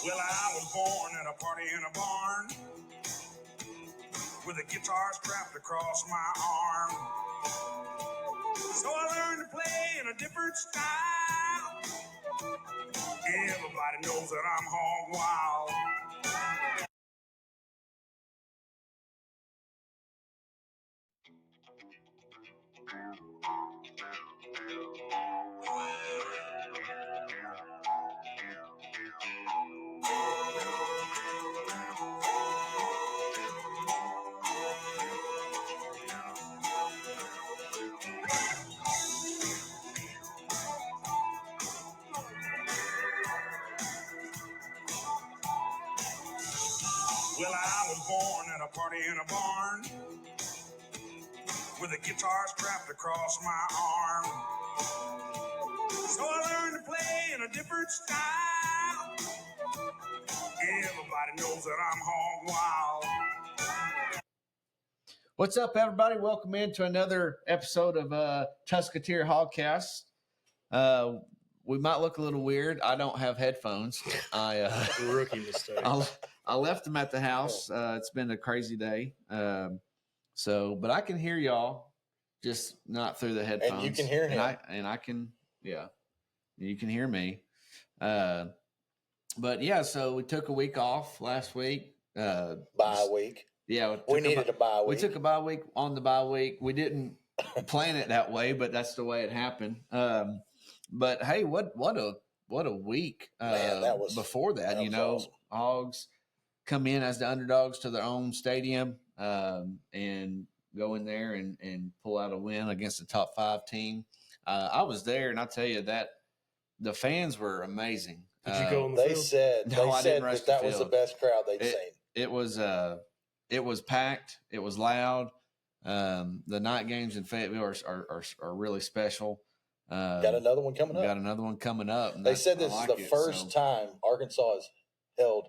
Well, I was born at a party in a barn with a guitar strapped across my arm. So I learned to play in a different style. Everybody knows that I'm hog wild. Well, I was born at a party in a barn with a guitar strapped across my arm. So I learned to play in a different style. Everybody knows that I'm hog wild. What's up, everybody? Welcome into another episode of Tusketeer Hogcast. We might look a little weird. I don't have headphones. Rookie mistake. I left them at the house. It's been a crazy day. But I can hear y'all, just not through the headphones. And you can hear him. And I can, yeah, you can hear me. But yeah, so we took a week off last week. Bye week. Yeah, we needed a bye week. We took a bye week on the bye week. We didn't plan it that way, but that's the way it happened. But hey, what a week! Man, that was before that. You know, awesome. Hogs come in as the underdogs to their own stadium and go in there and pull out a win against a top 5 team. I was there, and I tell you that the fans were amazing. Did you go on the They field? said that was the best crowd they'd seen. It was packed. It was loud. The night games in Fayetteville are really special. Got another one coming up. And they said this is the first time Arkansas has held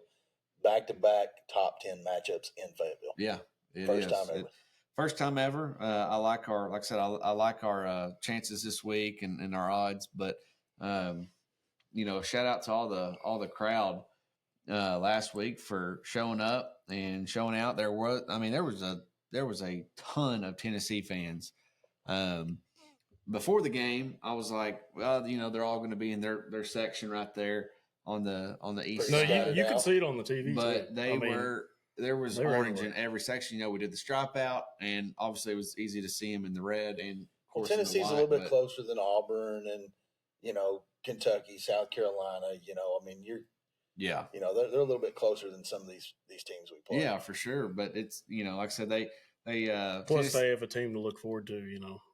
back-to-back top 10 matchups in Fayetteville. Yeah, First time ever. I like our chances this week and our odds. But shout out to all the crowd last week for showing up and showing out. There was a ton of Tennessee fans. Before the game, I was like, well, they're all going to be in their section right there on the east No, side. you can see it on the TV. But there was orange in every section. We did the stripe out, and obviously it was easy to see them in the red. And of course, Tennessee's a little bit closer than Auburn and Kentucky, South Carolina. They're a little bit closer than some of these teams we play. Yeah, for sure. But it's like I said, they plus they have a team to look forward to.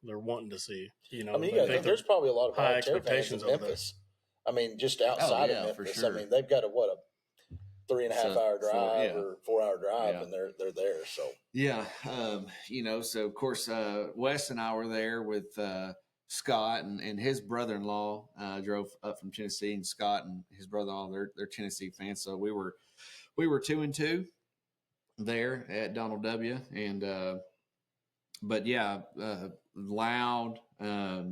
They're wanting to see. There's probably a lot of high expectations in Memphis. Just outside of Memphis. For sure. They've got a 3.5 hour drive or 4 hour drive, and they're there. So yeah, so of course Wes and I were there with Scott and his brother-in-law drove up from Tennessee, and Scott and his brother-in-law they're Tennessee fans. So we were 2-2 there at Donald W. And loud. I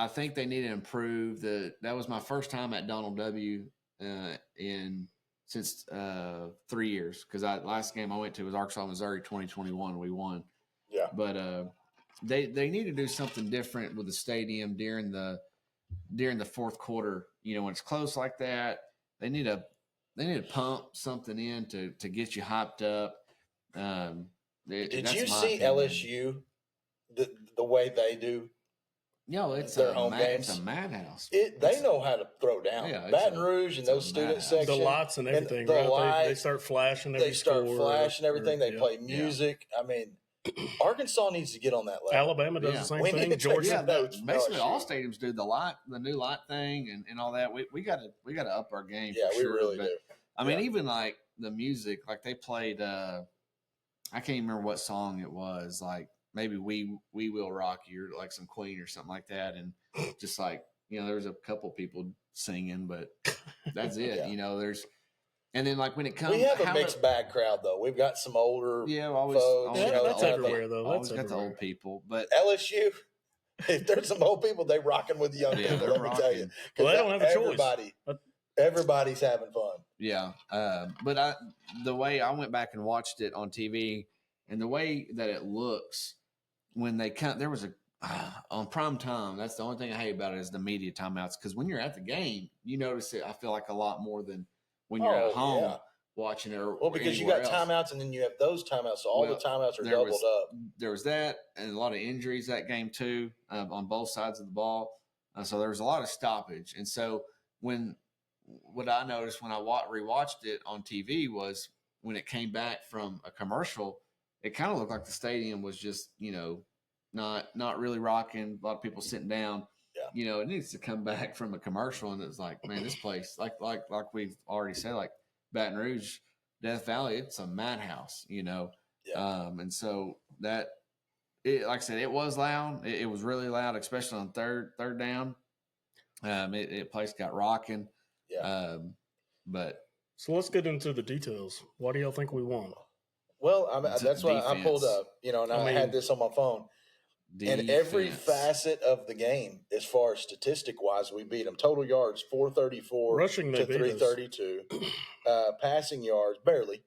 think they need to improve. That was my first time at Donald W. Since 3 years, because last game I went to was Arkansas, Missouri, 2021. We won. Yeah, but they need to do something different with the stadium during the fourth quarter. When it's close like that, they need to pump something in to get you hyped up. Did you see LSU the way they do? It's their home games. It's a madhouse. They know how to throw down. Yeah, Baton Rouge and those student sections. The lights and everything. They start flashing. They start flashing everything. They play music. Arkansas needs to get on that level. Alabama does the same thing. Georgia, basically all stadiums do the new light thing and all that. We got to up our game. Yeah, for sure. We really do. Even like the music, like they played. I I can't even remember what song it was. Like maybe We Will Rock You, or like some Queen or something like that. And just like, there was a couple people singing, but that's it. Yeah. And then like when it comes, we have a mixed bag crowd though. We've got some older always, folks. That's everywhere though. Always got the old people, but LSU. If there's some old people, they rocking with the young people. Let me tell you, well, they don't have a choice. Everybody's having fun. Yeah, but the way I went back and watched it on TV, and the way that it looks when they come, there was on prime time. That's the only thing I hate about it is the media timeouts. Because when you're at the game, you notice it. I feel like a lot more than when you're at home watching it. Or because you got timeouts, and then you have those timeouts. So all the timeouts are doubled up. There was that, and a lot of injuries that game too, on both sides of the ball. So there was a lot of stoppage, and so what I noticed when I rewatched it on TV was when it came back from a commercial, it kind of looked like the stadium was just, not really rocking. A lot of people sitting down. Yeah. It needs to come back from a commercial, and it's like, man, this place, like we've already said, like Baton Rouge, Death Valley, it's a madhouse, Yeah. And so like I said, it was loud. It was really loud, especially on third down. Place got rocking. Yeah. But so let's get into the details. Why do y'all think we won? Well, that's why I pulled up, and I had this on my phone. And every facet of the game, as far as statistic wise, we beat them. Total yards 434 rushing to 332. Passing yards barely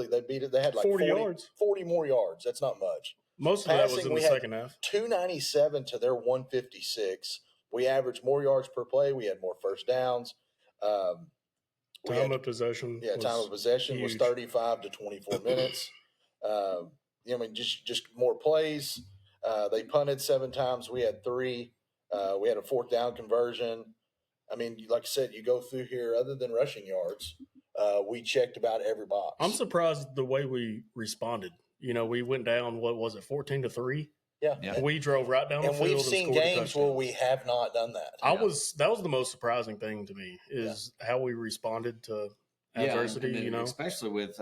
they beat it. They had like 40 yards, 40 more yards. That's not much. Most of that was in the second half. 297 to their 156. We averaged more yards per play. We had more first downs. Time of possession. Yeah, time of possession was 35 to 24 minutes. Just more plays. They punted 7 times. We had 3. We had a 4th down conversion. I mean, like I said, you go through here, other than rushing yards, we checked about every box. I'm surprised the way we responded. We went down, 14-3? Yeah. We drove right down the field. And we've seen games where we have not done that. That was the most surprising thing to me is how we responded to adversity, especially with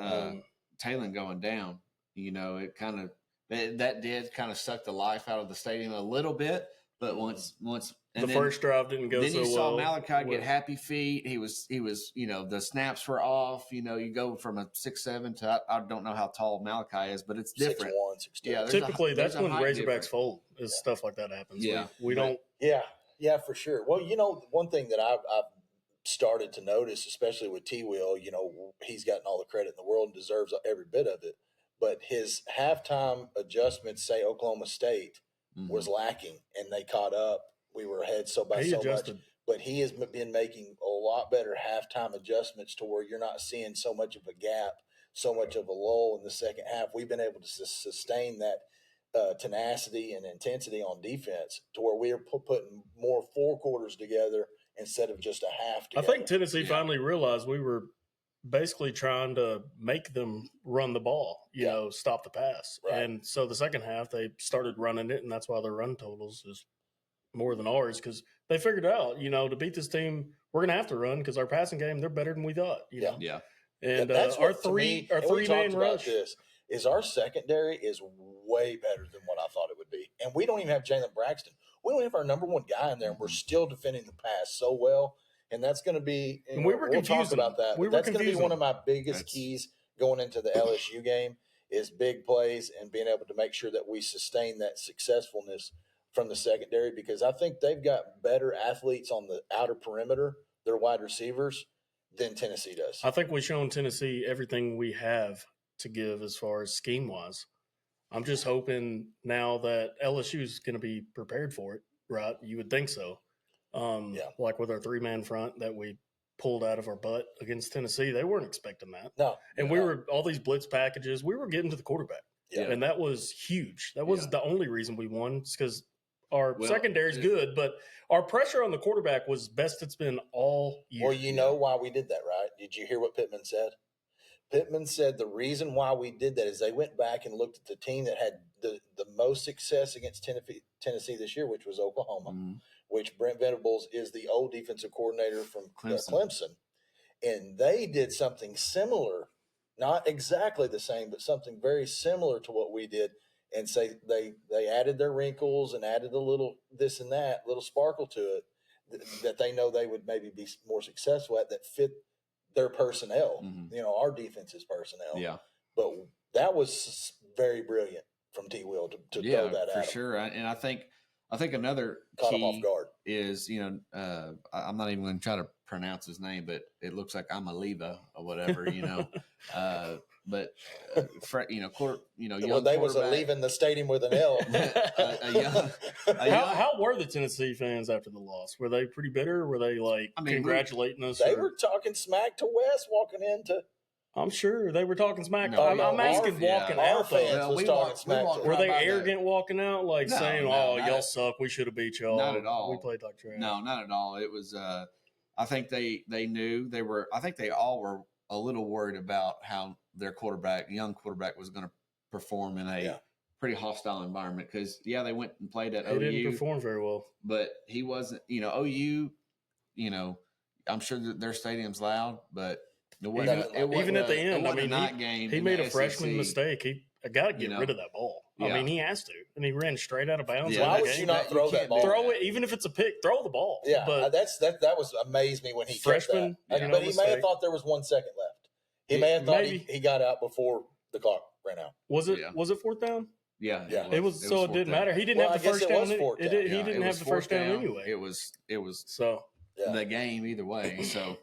Taylor going down, it kind of that did kind of suck the life out of the stadium a little bit. But once the first drive didn't go so well. Then you saw Malachi get happy feet. He was the snaps were off. You go from a 6'7" to I don't know how tall Malachi is, but it's different. 6'1", 6'2". Yeah, typically that's when Razorbacks fold. Stuff like that happens. Yeah, we don't. Yeah, for sure. Well, one thing that I've started to notice, especially with T-Will, he's gotten all the credit in the world and deserves every bit of it. But his halftime adjustments, say Oklahoma State, was lacking, and they caught up. We were ahead so much. But he has been making a lot better halftime adjustments to where you're not seeing so much of a gap, so much of a lull in the second half. We've been able to sustain that tenacity and intensity on defense to where we're putting more 4 quarters together instead of just a half together. I think Tennessee finally realized we were basically trying to make them run the ball, stop the pass. Right. And so the second half, they started running it, and that's why their run totals is more than ours, because they figured out, to beat this team, we're going to have to run because our passing game, they're better than we thought. Yeah. And our three-man rush is our secondary is way better than what I thought it would be. And we don't even have Jalen Braxton. We don't have our number 1 guy in there, and we're still defending the pass so well. And that's going to be – we'll talk about that. That's going to be one of my biggest keys going into the LSU game is big plays and being able to make sure that we sustain that successfulness from the secondary, because I think they've got better athletes on the outer perimeter, their wide receivers, than Tennessee does. I think we've shown Tennessee everything we have to give as far as scheme-wise. I'm just hoping now that LSU is going to be prepared for it, right? You would think so. Like with our 3-man front that we pulled out of our butt against Tennessee, they weren't expecting that. No. And we were all these blitz packages. We were getting to the quarterback. Yeah. And that was huge. That was the only reason we won, because our secondary's good, but our pressure on the quarterback was best it's been all year. Well, you know why we did that, right? Did you hear what Pittman said? Pittman said the reason why we did that is they went back and looked at the team that had the most success against Tennessee this year, which was Oklahoma, which Brent Venables is the old defensive coordinator from Clemson. And they did something similar not exactly the same, but something very similar to what we did, and say they added their wrinkles and added a little this and that, little sparkle to it that they know they would maybe be more successful at, that fit their personnel, our defense's personnel. Yeah. But that was very brilliant from T. Will to throw that for at him. sure. And I think another Caught him key off guard. is, I'm not even going to try to pronounce his name, but it looks like I'm a Leva or whatever, but young they was quarterback. leaving the stadium with an L. How were the Tennessee fans after the loss? Were they pretty bitter? Were they congratulating us? They were talking smack to Wes walking into. I'm sure they were talking smack. No, I'm asking walking our out. fans was talking smack. Were they arrogant walking out, saying, no, y'all suck, we should have beat y'all? Not at all. We played like trash. No, not at all. It was. I think they knew they were. I think they all were a little worried about how their young quarterback, was going to perform in a pretty hostile environment. Because they went and played at OU. He didn't perform very well, but he wasn't. OU. I'm sure that their stadium's loud, but even at the end, he made a freshman mistake. He got to get rid of that ball. Yeah. I mean, he has to, and he ran straight out of bounds. Why would you not throw that ball? Throw it, even if it's a pick. Throw the ball. Yeah, but that was amazed me when he freshman. But he may have thought there was 1 second left. He may have thought he got out before the clock ran out. Was it fourth down? Yeah. It was so it didn't matter. He didn't have the first down. He didn't have the first down anyway. It was so the game either way. So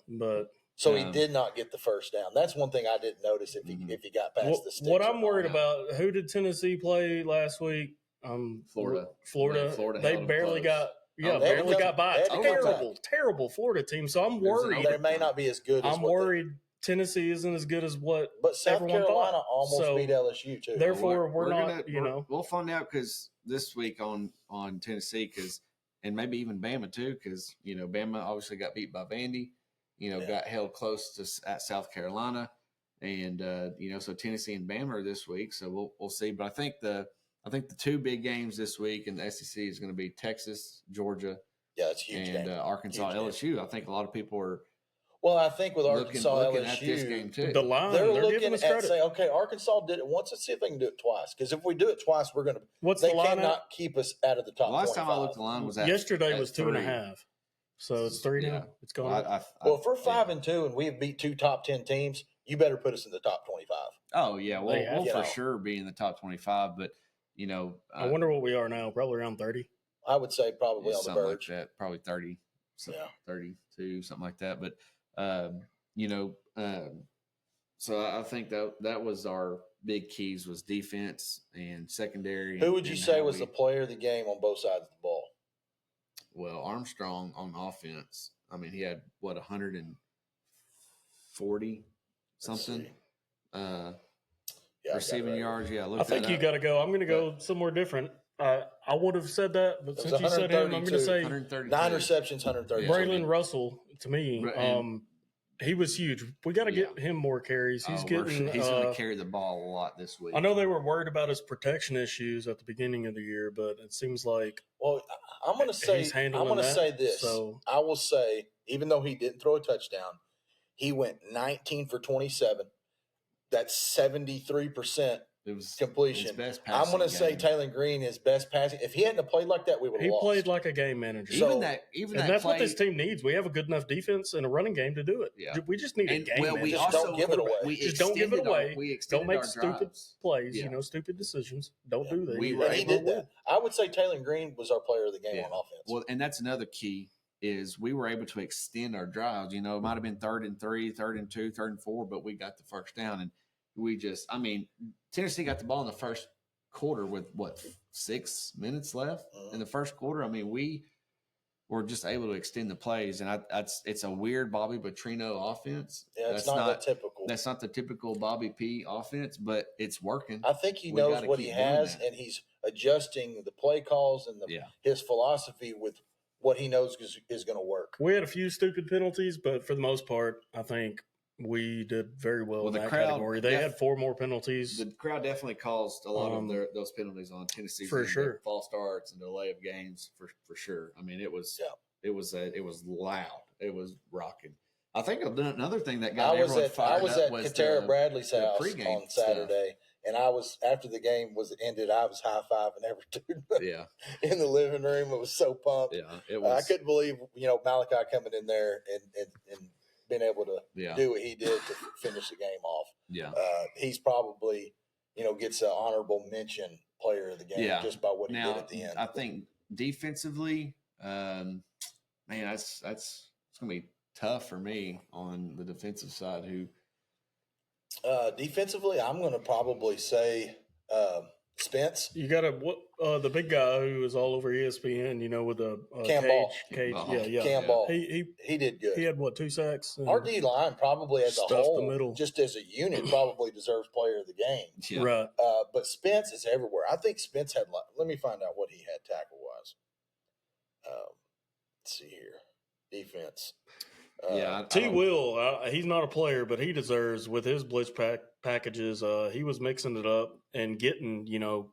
So he did not get the first down. That's one thing I didn't notice if he got past the sticks. What I'm worried about, who did Tennessee play last week? Florida. They barely got by a terrible Florida team. So I'm worried. They may not be as good as I'm worried Tennessee isn't as good as what But South everyone Carolina thought. almost beat LSU too. Therefore, we're not, we'll find out because this week on Tennessee, and maybe even Bama too, because Bama obviously got beat by Vandy. Got held close at South Carolina, and so Tennessee and Bama are this week. So we'll see. But I think the two big games this week in the SEC is going to be Texas, Georgia, that's huge, and Arkansas, huge LSU. I think a lot of people are. Well, I think with Arkansas, looking LSU, at this game too. The line, they're looking giving us at credit. saying, okay, Arkansas did it once. Let's see if they can do it twice. Because if we do it twice, we're going to. What's they the line cannot keep us out of the top. Last 25. time I looked, the line was at yesterday was 3. 2.5. So it's 3 now. It's going up. Well, if we're 5-2 and we have beat 2 top 10 teams, you better put us in the top 25. Oh yeah, we'll for know. sure be in the top 25. But I wonder what we are now. Probably around 30. I would say probably on the something verge. like that. Probably 30, 32, something like that. But so I think that was our big keys, was defense and secondary. Who would you and say how was the player of the game on both sides of the ball? Well, Armstrong on offense. I mean, he had 140 something receiving yards. Yeah, I think you got to go. I'm going to go somewhere different. I would have said that, but since you said him, I'm going to say 132. 9 receptions, 130. Braylon Russell. To me, he was huge. We got to get him more carries. He's getting. He's going to carry the ball a lot this week. I know they were worried about his protection issues at the beginning of the year, but it seems like. Well, I'm going to say. I'm going to say this. So I will say, even though he didn't throw a touchdown, he went 19 for 27. That's 73%. It was completion. His best I'm going to passing say game. Taylor Green is best passing. If he hadn't played like that, we would have lost. He played like a game manager. Even and that's what this team needs. We have a good enough defense and a running game to do it. Yeah. We just need a game manager. We also don't give it away. Just don't give it away. Don't make stupid stupid plays. Yeah. stupid decisions. Don't do that. And he did that. I would say Taylor Green was our player of the game on offense. Well, and that's another key is we were able to extend our drives. It might have been 3rd and 3, 3rd and 2, 3rd and 4, but we got the first down. And Tennessee got the ball in the first quarter with 6 minutes left in the first quarter. We were just able to extend the plays, and it's a weird Bobby Petrino offense. Yeah, it's not that typical. That's not the typical Bobby P offense, but it's working. I think he knows what he has, and he's adjusting the play calls and his philosophy with what he knows is going to work. We had a few stupid penalties, but for the most part, I think we did very well in that category. They had 4 more penalties. The crowd definitely caused a lot of those penalties on Tennessee. For sure. False starts and delay of games for sure. It was loud. It was rocking. I think another thing that I got was everyone at fired up was Katera Bradley's the house pregame on stuff. Saturday, and I was after the game was ended. I was high fiving every dude Yeah, in the living room. I was so pumped. yeah, it I was. couldn't believe Malachi coming in there and being able to do what he did to finish the game off. Yeah, he's probably gets an honorable mention player of the game just by what he did at the end. I think defensively, man, that's it's gonna be tough for me on the defensive side. Who defensively, I'm going to probably say Spence. You got the big guy who was all over ESPN, with the Cam Ball. Cage. Ball. Yeah. Cam Ball. He did good. He had 2 sacks? Our D line probably as a Stuffed the whole, middle. just as a unit, probably deserves player of the game. Yeah. Right. But Spence is everywhere. I think Spence had. Let me find out what he had tackle wise. Let's see here, defense. T. Will, he's not a player, but he deserves with his blitz packages. He was mixing it up and getting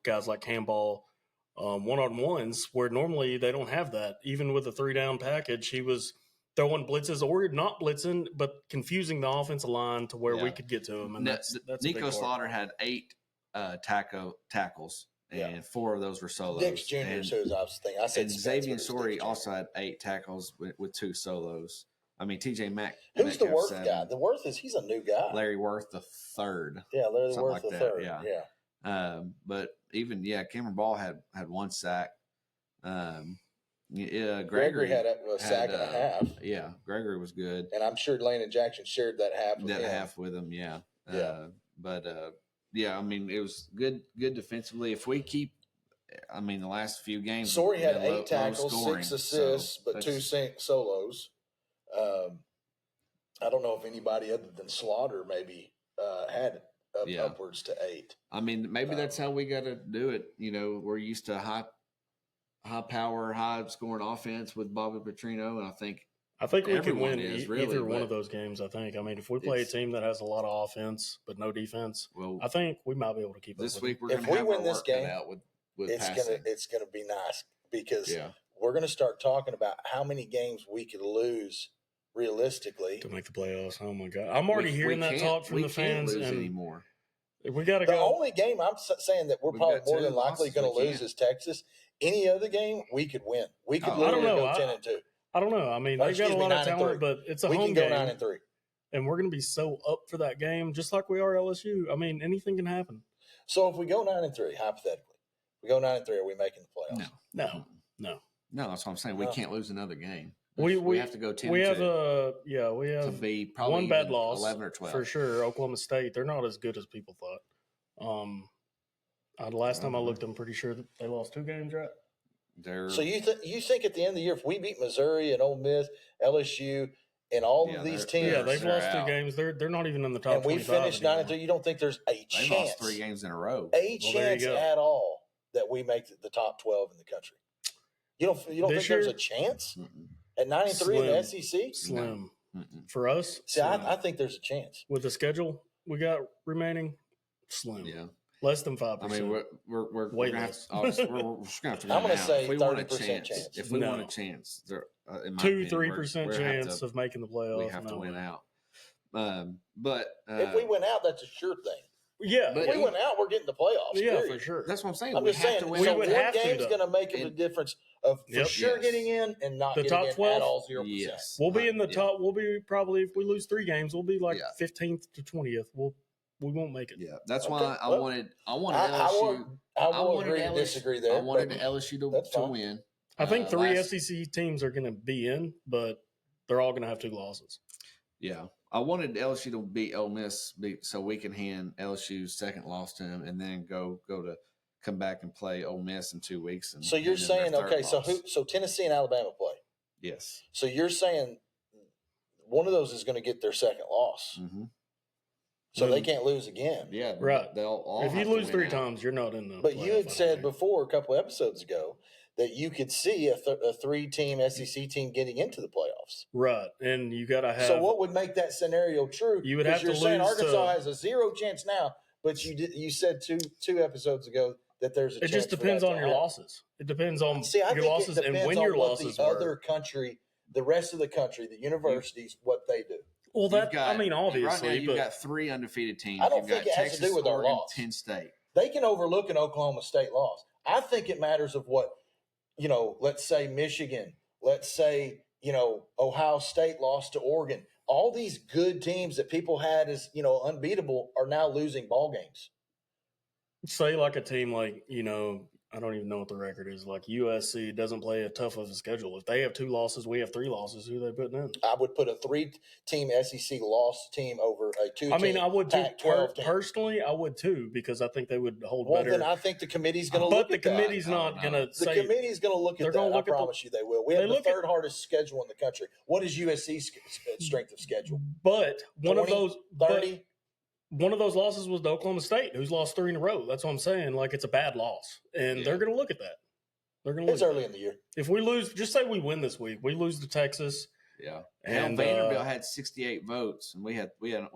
guys like Campbell one-on-ones where normally they don't have that. Even with a 3-down package, he was throwing blitzes or not blitzing, but confusing the offensive line to where we could get to him. And that's Nico Slaughter had 8 tackles. And 4 of those were solos. Dix Jr. is who I was thinking. I said and Xavier Sori also had 8 tackles with 2 solos. I mean, TJ Mack. Who's the Worth guy? The Worth he's a new guy. Larry Worth the third. Yeah, Larry Worth the third. Yeah. But even Cameron Ball had 1 sack. Gregory had a sack and a half. Yeah, Gregory was good, and I'm sure Landon Jackson shared that half. With him. Yeah. I mean, it was good defensively. If we keep, the last few games, Sori had 8 tackles, 6 assists, but 2 solos. I don't know if anybody other than Slaughter maybe had upwards to 8. I mean, maybe that's how we got to do it. We're used to high power, high scoring offense with Bobby Petrino, and I think we can win either one of those games. I think. I mean, if we play a team that has a lot of offense but no defense, I think we might be able to keep this up week. We're going to have win this game out with it's gonna be nice because we're gonna start talking about how many games we could lose realistically to make the playoffs. Oh my God, I'm already hearing that talk from the fans. Lose anymore. We got to go. The only game I'm saying that we're probably more than likely going to lose is Texas. Any other game we could win. We could literally go 10-2. I don't know. I mean, they've got a lot of talent, but it's a home game. We can go 9-3. And we're going to be so up for that game, just like we are LSU. I mean, anything can happen. So if we go 9-3, hypothetically, we go 9-3, are we making the playoffs? No. That's what I'm saying. We can't lose another game. We have to go 10-2. We have to be probably 1 bad loss, 11 or 12 for sure. Oklahoma State, they're not as good as people thought. Last time I looked, I'm pretty sure that they lost 2 games, right? So you think at the end of the year, if we beat Missouri and Ole Miss, LSU, and all of these teams, they've lost 2 games. They're not even in the top. And we finished 9-3. You don't think there's a chance? They lost 3 games in a row. Chance at all that we make the top 12 in the country. You don't think there's a chance at 9-3 in the SEC? Slim for us. See, I think there's a chance with the schedule we got remaining. Slim. Yeah. Less than 5%. I mean, we're way gonna less. We're just gonna have to. I'm gonna say 30% chance. If we want a chance, 2-3% chance of making the playoffs. We have to win out. But if we win out, that's a sure thing. Yeah, if we win out, we're getting the playoffs. Yeah, for sure. That's what I'm saying. I'm just saying. To win. So one game's going to make the difference of for sure getting in and not the getting top in 12? at all 0%. Yes, we'll be in the top. We'll be probably if we lose 3 games, we'll be like 15th to 20th. We won't make it. Yeah, that's why I wanted LSU. I will agree to disagree there. I wanted LSU to win. I think 3 SEC teams are going to be in, but they're all going to have 2 losses. Yeah, I wanted LSU to beat Ole Miss so we can hand LSU's second loss to them, and then go to come back and play Ole Miss in 2 weeks. And so you're saying so Tennessee and Alabama play? Yes. So you're saying one of those is going to get their second loss. Mm-hmm. So they can't lose again. Yeah, right. They'll all if you lose 3 times, you're not in the. But you had said before a couple episodes ago that you could see a 3-team SEC team getting into the playoffs. Right, and you got to have. So what would make that scenario true? You would have you're to saying lose Arkansas has a 0 chance now, but you said two episodes ago that there's a. It just depends on your losses. It depends on your losses and when your losses the other country, the rest of the country, the universities, what they do. Well, You've got, I mean, obviously, right now you've but got 3 undefeated teams. I don't You've think got it has to Texas, do with our Oregon, loss. Penn State. They can overlook an Oklahoma State loss. I think it matters of what, let's say Michigan, let's say, Ohio State lost to Oregon. All these good teams that people had as, unbeatable are now losing ball games. say like a team like, I don't even know what the record is. Like USC doesn't play a tough of a schedule. If they have 2 losses, we have 3 losses. Who are they putting in? I would put a 3-team SEC loss team over a 2-team. I mean, I would too. Pac-12 team. Personally, I would too, because I think they would hold Well, better. then I think the committee's going to look at that. But the committee's not going to say. The committee's going to look at that. I promise you they will. We have the 3rd hardest schedule in the country. What is USC's strength of schedule? But 20, 30? One of those losses was to Oklahoma State, who's lost 3 in a row. That's what I'm saying. Like, it's a bad loss. And they're going to look at that. They're going to look It's early in the year. If we lose, just say we win this week. We lose to Texas. Yeah. And Vanderbilt had 68 votes, and we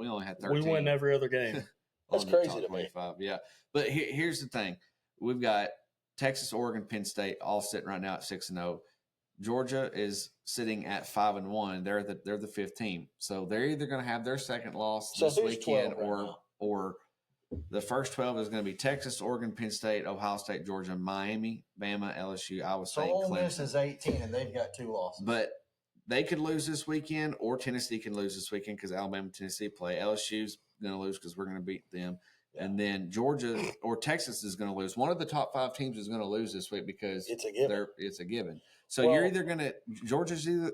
only had 13. We win every other game. That's crazy to me. 25, yeah. But here's the thing. We've got Texas, Oregon, Penn State all sitting right now at 6-0. Georgia is sitting at 5-1. They're the 5th team. So they're either going to have their second loss this weekend or the first 12 is going to be Texas, Oregon, Penn State, Ohio State, Georgia, Miami, Bama, LSU, Iowa State, Ole Clemson. Miss is 18 and they've got 2 losses. But they could lose this weekend, or Tennessee can lose this weekend because Alabama and Tennessee play. LSU's going to lose because we're going to beat them. Yeah. And then Georgia or Texas is going to lose. One of the top 5 teams is going to lose this week because it's a given. So you're either going to – Georgia's either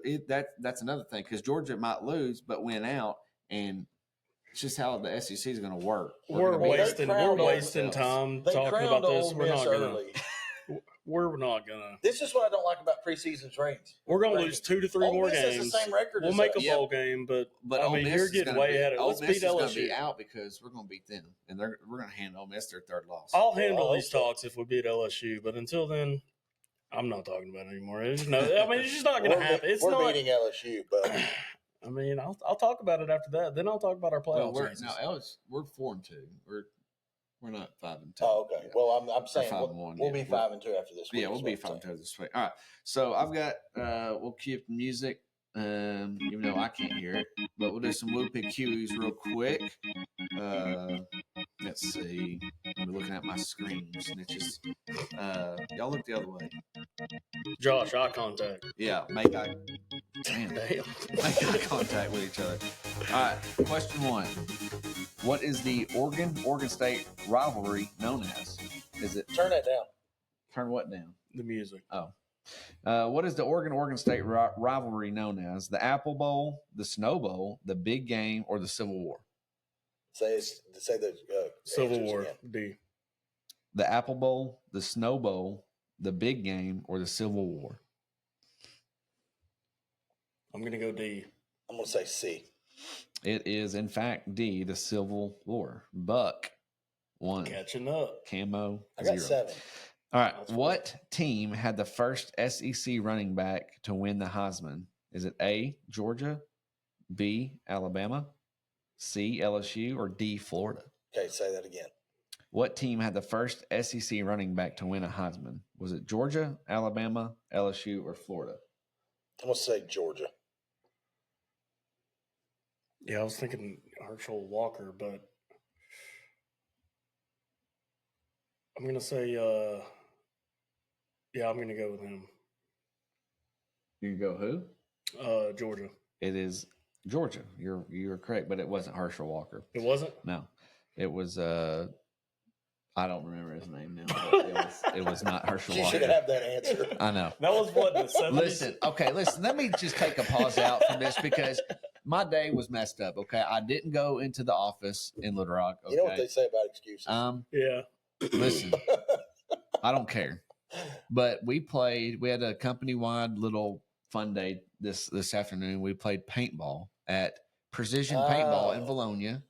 that's another thing, because Georgia might lose but win out, and it's just how the SEC is going to work. We're wasting time talking about this. We're not going to. This is what I don't like about preseason's ratings. We're going to lose 2 to 3 more games. Has the same record. We'll make a bowl game, but I mean, you're getting way ahead of it. Let's beat LSU. Going to be out because we're going to beat them, and we're going to hand Ole Miss their 3rd loss. I'll handle these talks if we beat LSU, but until then, I'm not talking about it anymore. It's just not going to happen. We're beating LSU, but I mean, I'll talk about it after that. Then I'll talk about our playoff chances. We're 4-2. We're not 5-2. Oh, okay. Yeah. Well, I'm saying we'll be 5-2 after this week. Yeah, we'll be 5-2 this week. All right. So I've got we'll keep the music, even though I can't hear it, but we'll do some whoopee cues real quick. Let's see. I'm looking at my screen, snitches. Y'all look the other way. Josh, eye contact. Yeah, make eye contact with each other. All right. Question 1. What is the Oregon State rivalry known as? Is it turn that down? Turn what down? The music. Oh. What is the Oregon State rivalry known as? The Apple Bowl, the Snow Bowl, the Big Game, or the Civil War? Say the Civil War. Again. D. The Apple Bowl, the Snow Bowl, the Big Game, or the Civil War? I'm going to go D. I'm going to say C. It is, in fact, D, the Civil War. Buck, 1. Catching up. Camo, 0. I got 7. All right. What team had the first SEC running back to win the Heisman? Is it A, Georgia, B, Alabama, C, LSU, or D, Florida? Okay, say that again. What team had the first SEC running back to win a Heisman? Was it Georgia, Alabama, LSU, or Florida? I'm going to say Georgia. Yeah, I was thinking Herschel Walker, but I'm going to say, I'm going to go with him. You go who? Georgia. It is Georgia. You're correct, but it wasn't Herschel Walker. It wasn't? No. It was I don't remember his name now. But it was not Herschel Walker. You should have that answer. I know. That was what, the 70s? Listen. Let me just take a pause out from this because my day was messed up. Okay, I didn't go into the office in Little Rock. Okay? You know what they say about excuses? Yeah. Listen, I don't care. But we had a company-wide little fun day this afternoon. We played paintball at Precision Paintball in Valonia.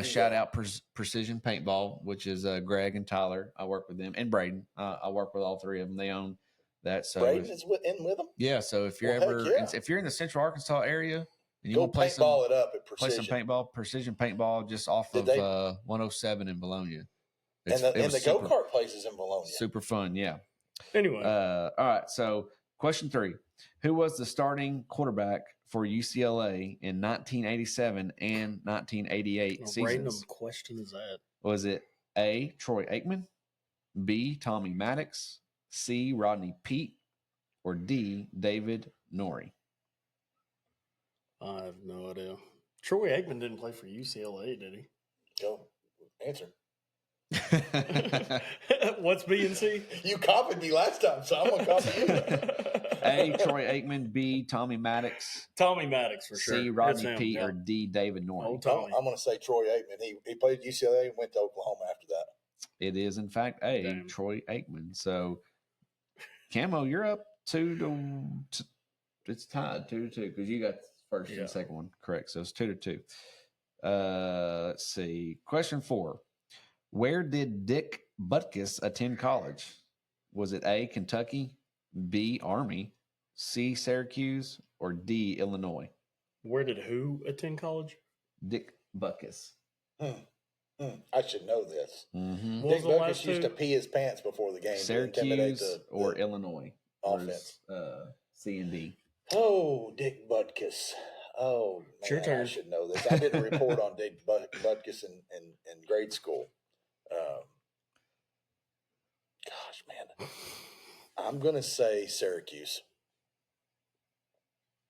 Shout out Precision Paintball, which is Greg and Tyler. I work with them, and Braden. I work with all 3 of them. They own that. So Braden is in with them. Yeah. So if you're if you're in the Central Arkansas area and you want to play some paintball, Precision Paintball, just off of 107 in Valonia. And the go-kart place is in Valonia. Super fun, yeah. Anyway. All right, so question 3. Who was the starting quarterback for UCLA in 1987 and 1988 What seasons? random question is that? Was it A, Troy Aikman, B, Tommy Maddox, C, Rodney Peete, or D, David Norrie? I have no idea. Troy Aikman didn't play for UCLA, did he? Go answer. What's B and C? You copied me last time, so I'm gonna copy you. A, Troy Aikman, B, Tommy Maddox, Tommy Maddox for sure. C, It's Rodney him, Peete, yeah. or D, David Norrie? Oh, Tommy. I'm gonna say Troy Aikman. He played UCLA and went to Oklahoma after that. It is, in fact, A, Damn. Troy Aikman. So, Camo, you're up 2-2. It's tied 2-2 because you got the first and second one correct. So it's 2-2. Let's see. Question 4. Where did Dick Butkus attend college? Was it A, Kentucky, B, Army, C, Syracuse, or D, Illinois? Where did who attend college? Dick Butkus. I should know this. Mm-hmm. What was Dick the Butkus last used two? to pee his pants before the game to intimidate Syracuse the or Illinois? offense. C and D. Oh, Dick Butkus. Oh, man, It's your turn. I should know this. I did a report on Dick Butkus in grade school. Gosh, man. I'm going to say Syracuse.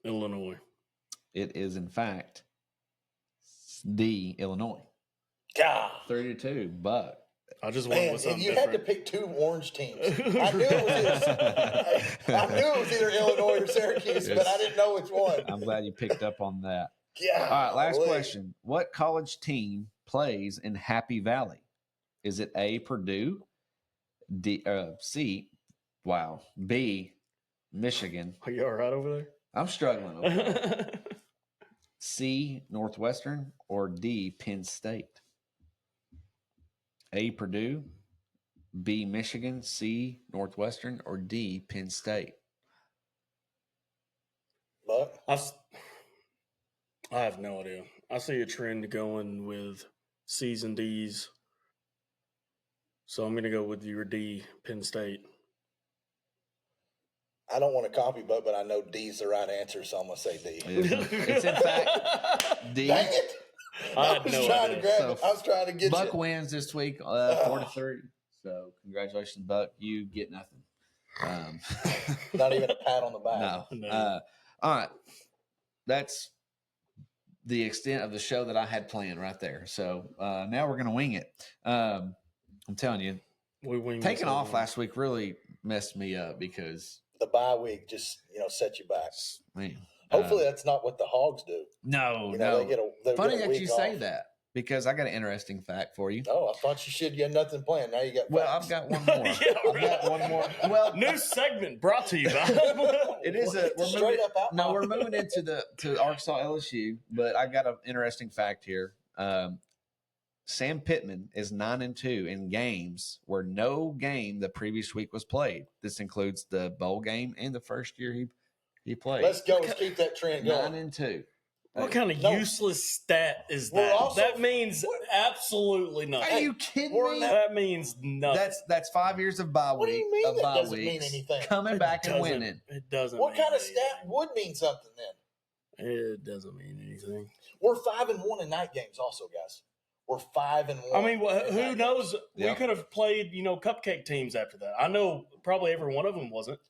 Illinois. It is, in fact, D, Illinois. God. 3-2, Buck. I just went Man, with and something you had to different. pick two orange teams. I knew it was either Illinois or Syracuse, but I didn't know which one. I'm glad you picked up on that. Yeah. All right, last question. What college team plays in Happy Valley? Is it A, Purdue, D, C, wow, B, Michigan? Are you all right over I'm struggling. Okay. there? C, Northwestern, or D, Penn State? A, Purdue, B, Michigan, C, Northwestern, or D, Penn State? But I have no idea. I see a trend going with C's and D's. So I'm going to go with your D, Penn State. I don't want to copy, but I know D's the right answer, so I'm going to say D. It's in fact D. Dang it! I I had was no trying idea. to grab So, it. I was trying to get Buck you. wins this week, 4-3. So congratulations, Buck. You get nothing. Not even a pat on the back. No. No. All right. That's the extent of the show that I had planned right there. So now we're going to wing it. I'm telling you, We win taking this off one. last week really messed me up because, The bye week just set you back. man. Hopefully, that's not what the Hogs do. No, You know, no. they Funny get a that week you say off. that because I got an interesting fact for you. Oh, I thought you should. You had nothing planned. Now you got. Well, facts. I've got one more. Yeah, I've got one more. Well, New segment brought to you by. it is we're Straight moving, up out. no, we're moving into to Arkansas LSU, but I got an interesting fact here. Sam Pittman is 9-2 in games where no game the previous week was played. This includes the bowl game and the first year he played. Let's go. Let's keep that trend going. 9-2. What kind of No. useless stat is We're that? also- That means absolutely nothing. Are you kidding we're me? not- That means nothing. That's 5 years of bye What do week. you mean of that bye doesn't mean weeks, anything? coming It back and doesn't- winning. It doesn't. What mean kind of anything. stat would mean something then? It doesn't mean anything. We're 5-1 in night games, also, guys. We're 5-1. I mean, in who night knows? games. Yeah. We could have played, cupcake teams after that. I know probably every one of them wasn't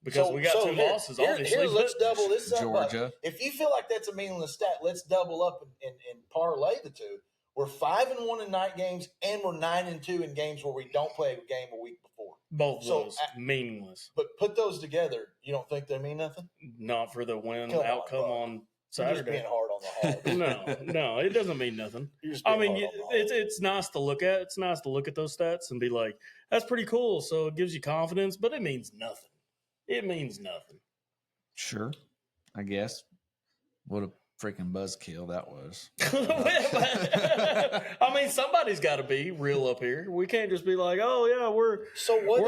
because we got two losses, obviously. Here, let's but- double this up. Georgia. If you feel like that's a meaningless stat, let's double up and parlay the two. We're 5-1 in night games, and we're 9-2 in games where we don't play a game a week before. Both of So, those meaningless. But put those together, you don't think they mean nothing? Not for the win Come on, outcome bro. on You're just being Saturday. hard on the Hogs. No, it doesn't mean nothing. You're just I being mean, hard on the Hogs. it's nice to look at. It's nice to look at those stats and be like, "That's pretty cool." So it gives you confidence, but it means nothing. It means nothing. Sure, I guess. What a freaking buzzkill that was. I mean, somebody's got to be real up here. We can't just be like, oh yeah, we're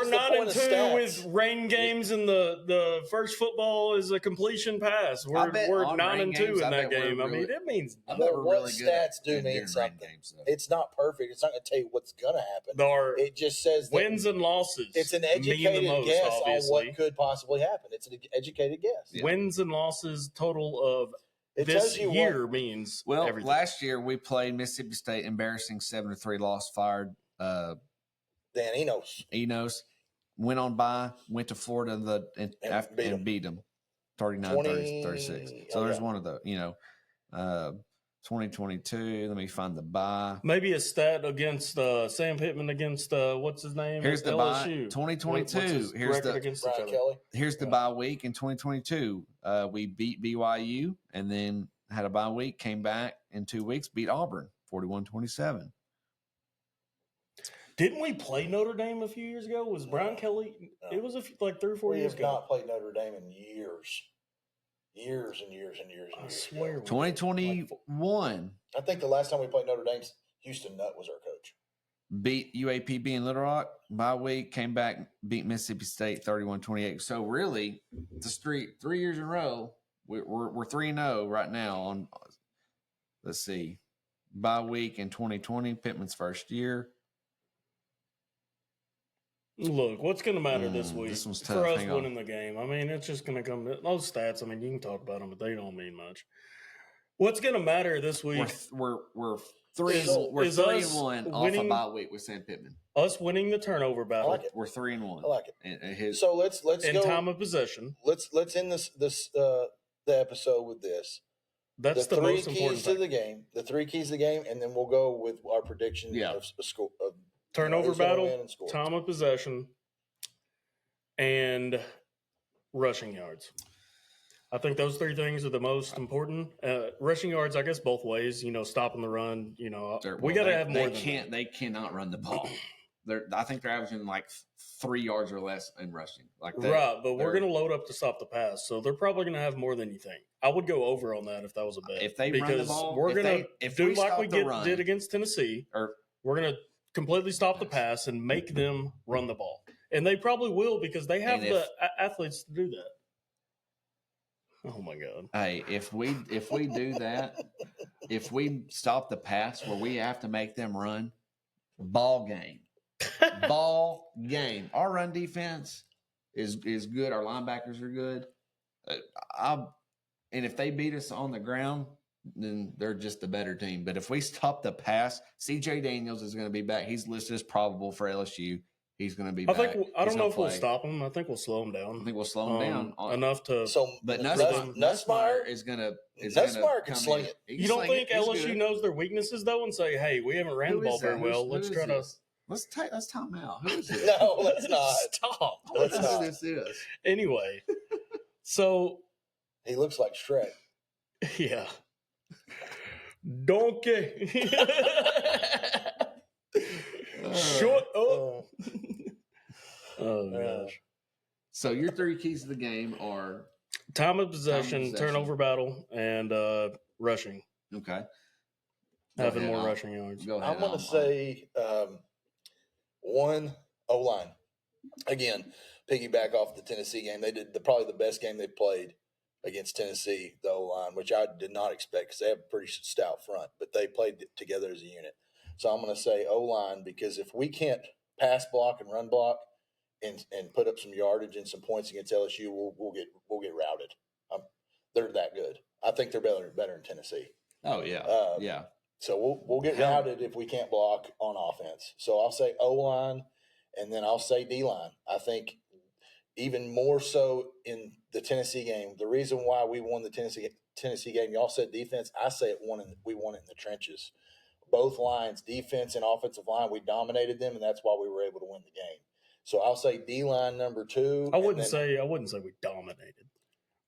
not in tune with rain games, and the first football is a completion pass. We're 9-2 in that game. I mean, it means what stats do mean something. Games, it's not perfect. It's not going to tell you what's going to happen. It just says wins and losses. It's an educated guess on what could possibly happen. It's an educated guess. Yeah. Wins and losses total of this year means everything. Last year we played Mississippi State, embarrassing 7-3 loss, fired Dan Enos. Went on by, went to Florida and beat them 39-36. So there's one of the 2022. Let me find the bye. Maybe a stat against Sam Pittman against what's his name? Here's the LSU. bye. 2022. Here's the bye week in 2022. We beat BYU and then had a bye week. Came back in 2 weeks, beat Auburn 41-27. Didn't we play Notre Dame a few years ago? Was Brian Kelly? No. It was like 3 or 4 years ago. We have not played Notre Dame in years. Years and years and years and years. I swear. 2021. I think the last time we played Notre Dame, Houston Nutt was our coach. Beat UAPB in Little Rock. Bye week, came back, beat Mississippi State 31-28. So really, the streak 3 years in a row. We're 3-0 right now on. Let's see, bye week in 2020, Pittman's first year. Look, what's going to matter this week this one's tough. For us winning the game? I mean, it's just going to come to those stats. I mean, you can talk about them, but they don't mean much. What's going to matter this week? We're 3-1 off a bye week with Sam Pittman. Us winning the turnover battle. I like it. We're 3-1. I like it. And so let's in go, time of possession. Let's end the episode with this. That's the three most important keys to the game. The 3 keys to the game, and then we'll go with our prediction of score. Turnover battle, time of possession, and rushing yards. I think those 3 things are the most important. Rushing yards, I guess, both ways. Stopping the run. We got to have more. They cannot run the ball. I think they're averaging like 3 yards or less in rushing. Right, but we're going to load up to stop the pass, so they're probably going to have more than you think. I would go over on that if that was a bet. If they run the ball, we're going to do like we did against Tennessee. We're going to completely stop the pass and make them run the ball. And they probably will because they have the athletes to do that. Oh my God. Hey, if we do that, if we stop the pass where we have to make them run, ball game. Ball game. Our run defense is good. Our linebackers are good. And if they beat us on the ground, then they're just the better team. But if we stop the pass, C.J. Daniels is going to be back. He's listed as probable for LSU. He's going to be back. I don't know if we'll stop him. I think we'll slow him down. I think we'll slow him down enough to. But Nussmeier is going to. Nussmeier can sling it. You don't think LSU knows their weaknesses though, and say, "Hey, we haven't ran the ball very well. Let's try to." Let's time out. Who is this? No, let's not. Stop. Let's not. Who this is. Anyway, so he looks like Shrek. Yeah. Donkey. Shut up. Oh gosh. So your 3 keys to the game are time of possession, turnover battle, and rushing. Okay. Having more rushing yards. Go ahead. I'm going to say 1 O-line. Again, piggyback off the Tennessee game. They did probably the best game they played against Tennessee, the O-line, which I did not expect because they have a pretty stout front, but they played together as a unit. So I'm going to say O-line because if we can't pass block and run block and put up some yardage and some points against LSU, we'll get routed. They're that good. I think they're better than Tennessee. Oh yeah, yeah. So we'll get routed if we can't block on offense. So I'll say O-line, and then I'll say D-line. I think even more so in the Tennessee game. The reason why we won the Tennessee game, y'all said defense. I say we won it in the trenches. Both lines, defense and offensive line, we dominated them, and that's why we were able to win the game. So I'll say D-line number 2. I wouldn't say we dominated.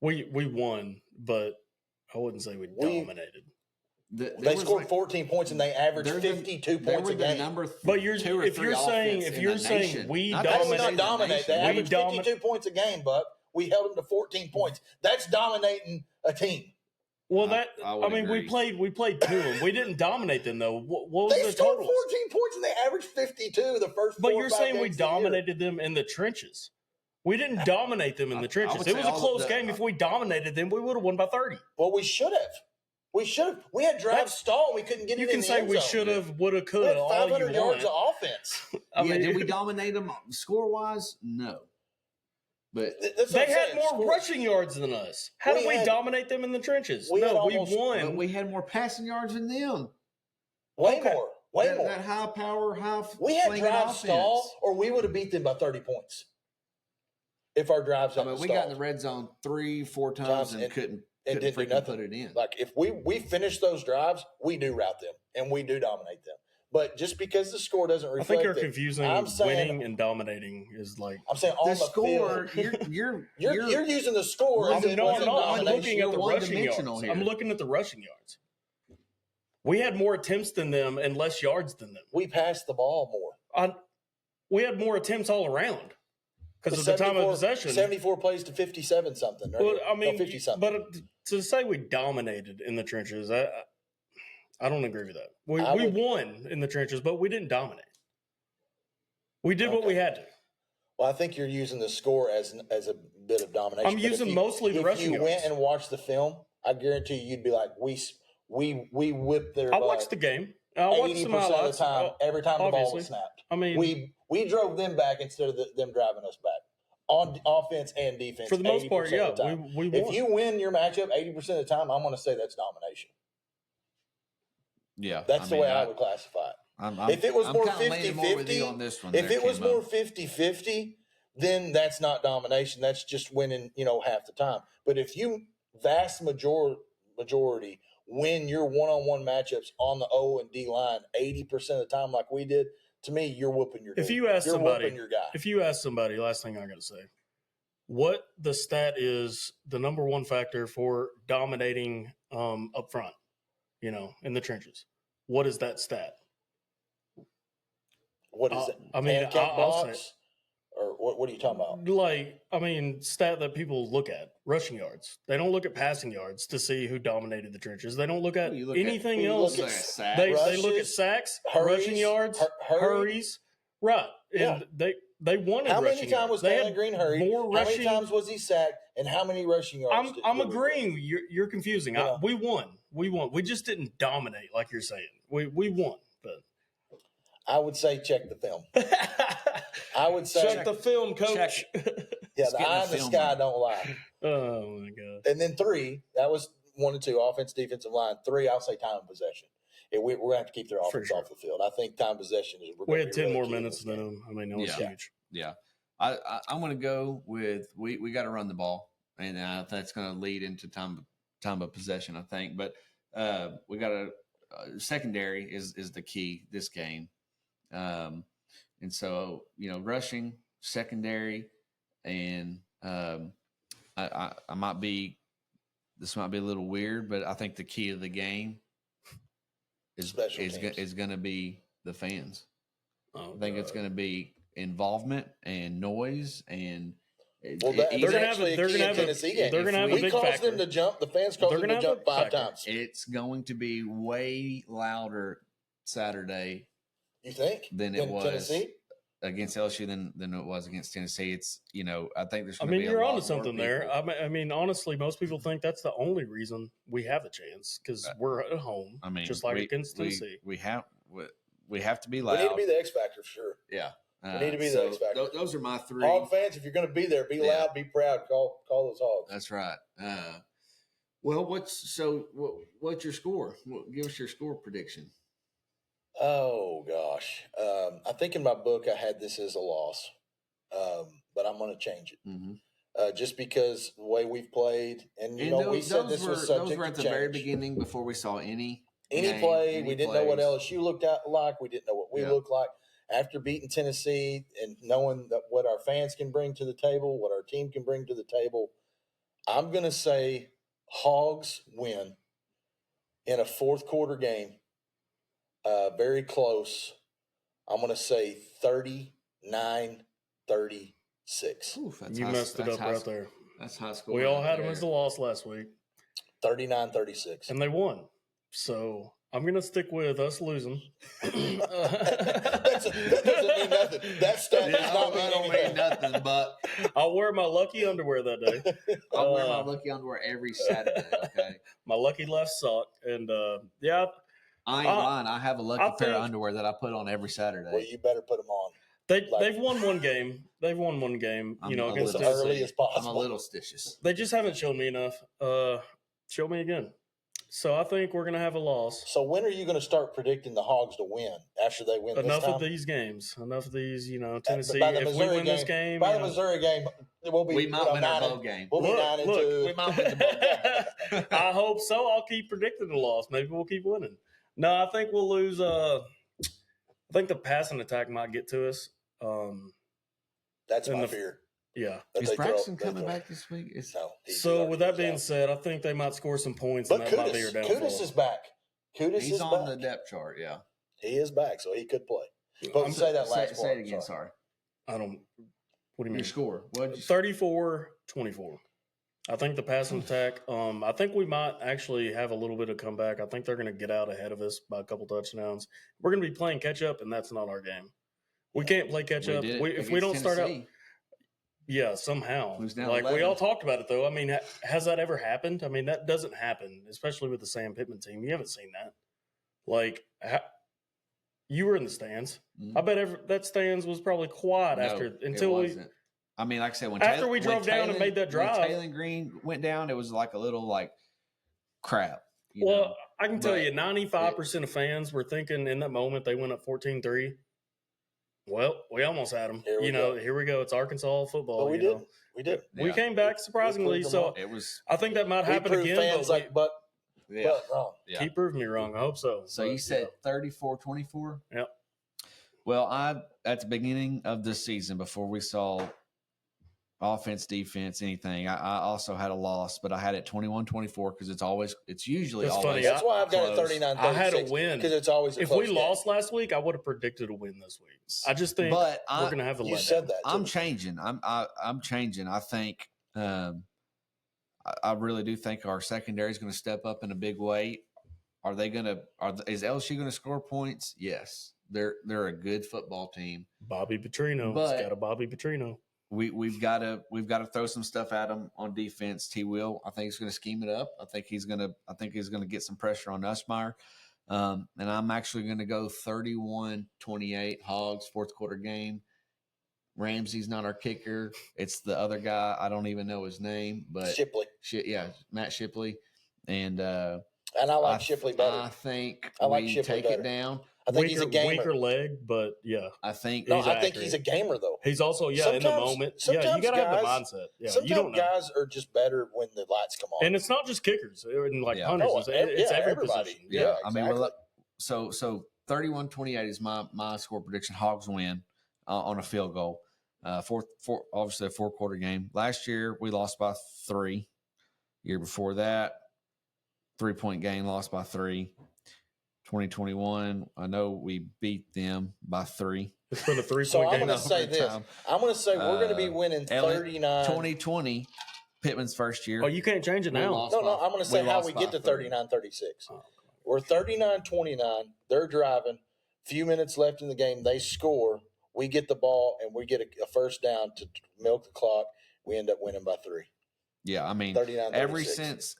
We won, but I wouldn't say we dominated. They scored 14 points and they averaged 52 points a game. But if you're saying we dominated, they averaged 52 points a game, Buck. We held them to 14 points. That's dominating a team. Well, I would we agree. played to them. We didn't dominate them though. What was They the scored totals? 14 points and they averaged 52 the first But 4 or you're 5 saying we games of the year. dominated them in the trenches. We didn't dominate them in the trenches. would It say was a all close the- game. If we dominated them, we would have won by 30. Well, we should have. We should have. We had drives stalled. We couldn't get You it in can the say end we zone. should have, would have, We could had have, all 500 you yards want. of offense. I yeah, mean, did we dominate them score wise? No, but That's what they I'm had saying. more Score- rushing yards than us. How We did we had- dominate them in the trenches? we had No, almost- we won. but we had more passing yards than them. Way Okay. more. Way that, more. that high power, high. We had slinging drives offense. stall, or we would have beat them by 30 points. If our drives I hadn't mean, we got in stalled. the red zone 3-4 times Times and and- couldn't and didn't do freaking nothing. put it in. Like if we finish those drives, we do route them and we do dominate them. But just because the score doesn't I reflect think you're it, confusing I'm saying- winning and dominating is like. I'm saying on The the score, field, you're you're using the score as I'm, it no, was I'm a not. I'm domination. looking at the You're rushing yards. one-dimensional here. I'm looking at the rushing yards. We had more attempts than them and less yards than them. We passed the ball more. We had more attempts all around because of the time of possession. 74 plays to 57 something. Right? Well, I mean, 50 something. but to say we dominated in the trenches, I don't agree with that. We won in the trenches, but we didn't dominate. We did what we had to. Well, I think you're using the score as a bit of domination. I'm But if using you- mostly the rushing If you went yards. and watched the film, I guarantee you'd be like, we whipped their I butt watched the game. I watched 80% some of the highlights. time, every time the ball obviously. was snapped. I mean, We drove them back instead of them driving us back on offense and defense. for the most part, 80% yeah, of the time. we won. If you win your matchup 80% of the time, I'm going to say that's domination. Yeah, That's the way I would classify it. If it was more kinda leaning more with 50-50, you on this one. If there, it was Kimbo. more 50-50, then that's not domination. That's just winning, half the time. But if you vast majority win your one-on-one matchups on the O and D line 80% of the time like we did, to me, you're whooping your If dude. you ask You're somebody, whooping your guy. if you ask somebody, last thing I got to say, what the stat is the number one factor for dominating up front, in the trenches. What is that stat? What is it? I mean, Pancake I'll say blocks? Or what are you talking about? Stat that people look at, rushing yards. They don't look at passing yards to see who dominated the trenches. They don't look at You look at- anything you else. look at sack. They look at rushes, sacks, hurries, rushing yards, hurry. hurries. Right. Yeah. And they wanted How many rushing times was yards. They Taylor had Green hurried? more How many rushing- times was he sacked? And how many rushing yards? I'm did we agreeing. You're confusing. Yeah. We won. We just didn't dominate like you're saying. We won, but I would say check the film. I would say check the film, coach. yeah, Let's the get in eye the in the film sky on. don't lie. Oh my god. And then 3, that was 1 and 2, offense, defensive line. 3, I'll say time of possession. We're going to have to keep their offense sure. off the field. I think time of possession is. We had 10 more minutes than them. I mean, that was Yeah. huge. Yeah, I'm going to go with we got to run the ball, and that's going to lead into time of possession, I think. But we got to secondary is the key this game, and so rushing secondary, and I might be this might be a little weird, but I think the key of the game is Special teams. is going to be the fans. Oh, I think it's going to be involvement and noise and Well, They're gonna have actually they're a key gonna in have a Tennessee game. they're gonna have a We big caused factor. them to jump. The fans caused They're them gonna to have a jump 5 factor. times. it's going to be way louder Saturday You think? than it Than was Tennessee? against LSU than it was against Tennessee. It's I think there's. I Gonna mean, be a you're lot onto more something there. people. I mean, honestly, most people think that's the only reason we have a chance because we're at home. I mean, just like against Tennessee. we have to be We loud. need to be the X factor for sure. Yeah, We need to be the X factor. Those are my 3. Hog fans, if you're going to be there, be Yeah. loud, be proud. Call those hogs. That's right. Well, what's your score? Give us your score prediction. Oh gosh, I think in my book I had this as a loss, but I'm going to change it Mm-hmm. just because the way we've played, and we said this was those subject were at to the very change. beginning before we saw any Play. any We didn't know what plays. LSU looked like. We didn't know what we Yeah. looked like. After beating Tennessee and knowing that what our fans can bring to the table, what our team can bring to the table, I'm going to say Hogs win in a fourth quarter game. Very close. I'm going to say 39-36. Oof, that's You high- messed it that's up high right score. there. That's high score. We all right had them there. as the loss last week. 39-36. And they won. So I'm going to stick with us losing. That doesn't mean nothing. That stat does not mean don't anything. mean nothing, but I'll wear my lucky underwear that day. I'll wear my lucky underwear every Saturday, okay? My lucky left sock. And yeah. I ain't lying. I have a lucky I pair of think- underwear that I put on every Saturday. Well, you better put them on They've won one game. They've won one game, I'm you know, a against as little Tennessee. early as possible. I'm a little stitious. They just haven't shown me enough. Show me again. So I think we're going to have a loss. So when are you going to start predicting the Hogs to win after they win Enough this time? of these games. Enough of these, you know, Tennessee. By the If we Missouri win this game. by you the know, Missouri game, we'll be We might win our 9 bowl game. We'll be Look, 9-2. We might win the bowl game. I hope so. I'll keep predicting the loss. Maybe we'll keep winning. No, I think we'll lose. I think the passing attack might get to us. That's and my the- fear. Yeah. that Is they throw- Braxton they coming throw. back this week? No. he's So already with that goes being out. said, I think they might score some points, But and that might be your downfall. Kudus is back. Kudus He's is on back. the depth chart, yeah. He is back, so he could play. But I'm- say that last Say part. it again, sorry. I don't. What do you mean? Your score. What? 34-24. I think the passing attack. I think we might actually have a little bit of comeback. I think they're going to get out ahead of us by a couple touchdowns. We're going to be playing catch up, and that's not our game. We can't play catch up. If we don't start out, yeah, somehow. Who's now Like we 11. all talked about it, though. I mean, has that ever happened? I mean, that doesn't happen, especially with the Sam Pittman team. You haven't seen that. Like, you were in the stands. I bet that stands was probably quiet until we. I mean, like I said, After we drove down and made that drive. when Taylor Green went down, it was like a little crap. You Well, know? I can tell But you, 95% of fans were thinking in that moment they went up 14-3. Well, we almost had them. Here we Here we go. It's Arkansas football. But we you did. know. We did. We Yeah. came back surprisingly. proved them So wrong. It was. I think that might We happen proved again. fans But Yeah. wrong. Yeah. keep proving me wrong. I hope so. So But, you said 34-24? Yep. Well, at the beginning of this season, before we saw offense, defense, anything, I also had a loss, but I had it 21-24 because it's usually That's always funny. That's why I've got it close. 39-36. I had a win. Because it's always a if close we game. lost last week, I would have predicted a win this week. I just think But we're going to have a You letdown. said that. I'm too. changing. I'm changing. I think I really do think our secondary is going to step up in a big way. Are they going to? Is LSU going to score points? Yes, they're a good football team. Bobby Petrino. But- It's got a Bobby Petrino. We've got to throw some stuff at them on defense. T. Will, I think he's going to scheme it up. I think he's going to get some pressure on Nussmeier. And I'm actually going to go 31-28 Hogs, fourth quarter game. Ramsey's not our kicker. It's the other guy. I don't even know his name, but Shipley. Matt Shipley. And And I like Shipley better. I think I like we Shipley take better. it down. I think he's a gamer. Weaker leg, but yeah. I think No, He's I think accurate. he's a gamer, though. He's also, in the Sometimes- moment. Yeah, sometimes you got to have the guys- mindset. Yeah, Sometimes you don't know. guys are just better when the lights come on. And it's not just kickers and like Yeah. punters. No, It's yeah, every everybody. position. Yeah, I mean, exactly. so 31-28 is my score prediction. Hogs win on a field goal. Obviously a 4-quarter game. Last year we lost by 3. Year before that, 3-point game, lost by 3. 2021, I know we beat them by 3. It's been a 3-point So I'm game. going to say this. overtime. I'm going to say we're going to be Uh, winning Ellen, 39. 2020, Pittman's first year. Oh, you can't change it We now. lost. No, I'm going to say how lost we by get to 3. 39-36. Oh. We're 39-29. They're driving. Few minutes left in the game. They score. We get the ball, and we get a first down to milk the clock. We end up winning by 3. Yeah, I mean, 39-36.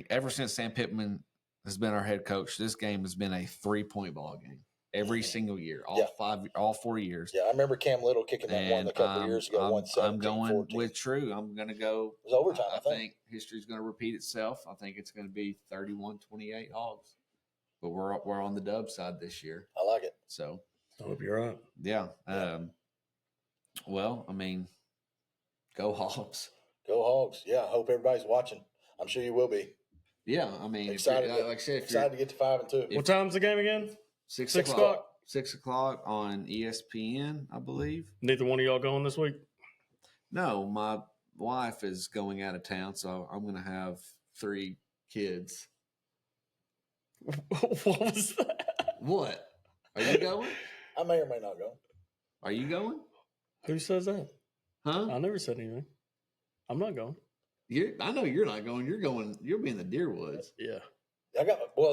ever since Sam Pittman has been our head coach, this game has been a 3-point ball game every single year, all 4 years. Yeah, I remember Cam Little kicking that one a couple years ago. I'm going with True. I'm going to go. It was overtime, I I think. think history's going to repeat itself. I think it's going to be 31-28 Hogs, but we're on the dub side this year. I like it. So I hope you're right. yeah. Well, I mean, go Hogs. Go Hogs. Yeah, I hope everybody's watching. I'm sure you will be. Yeah, I mean, Excited, like I said, if excited to get to 5-2. What time's the game again? 6 6 o'clock. o'clock? 6 o'clock on ESPN, I believe. Neither one of y'all going this week? No, my wife is going out of town, so I'm going to have 3 kids. What was that? What? Are you going? I may or may not go. Are you going? Who says that? Huh? I never said anything. I'm not going. I know you're not going. You'll be in the deer woods. Yeah.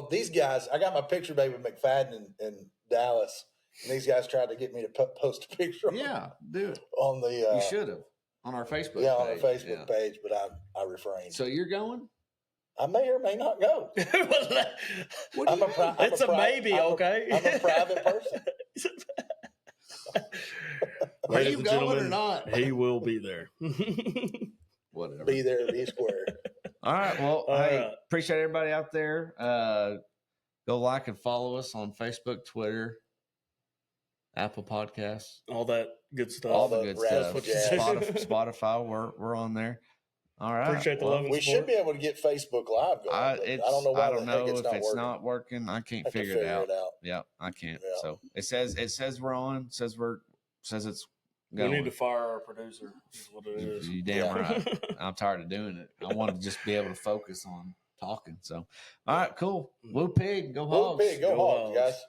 These guys, I got my picture made with McFadden in Dallas, and these guys tried to get me to post a picture. Yeah, do it. On the you should have on our Facebook. Yeah, page. on our Facebook page, but I refrained. So you're going? I may or may not go. What do you mean? It's a maybe, okay? I'm a private person. Are you going or not? He will be there. Whatever. Be there, be square. All right. Well, appreciate everybody out there. Go like and follow us on Facebook, Twitter, Apple Podcasts, all that good stuff. All the good stuff. Spotify, we're on there. All right. Appreciate the love and we support. should be able to get Facebook Live going. I don't know why. I don't know if it's working. not working. I can't figure it out. Yeah, I can't. Yeah. So it says we're on. Says it's going. We need to fire our producer. Is what it is. You damn right. I'm tired of doing it. I want to just be able to focus on talking. So, all right, cool. Woo pig, go Hogs. Woo pig, go Hogs, guys.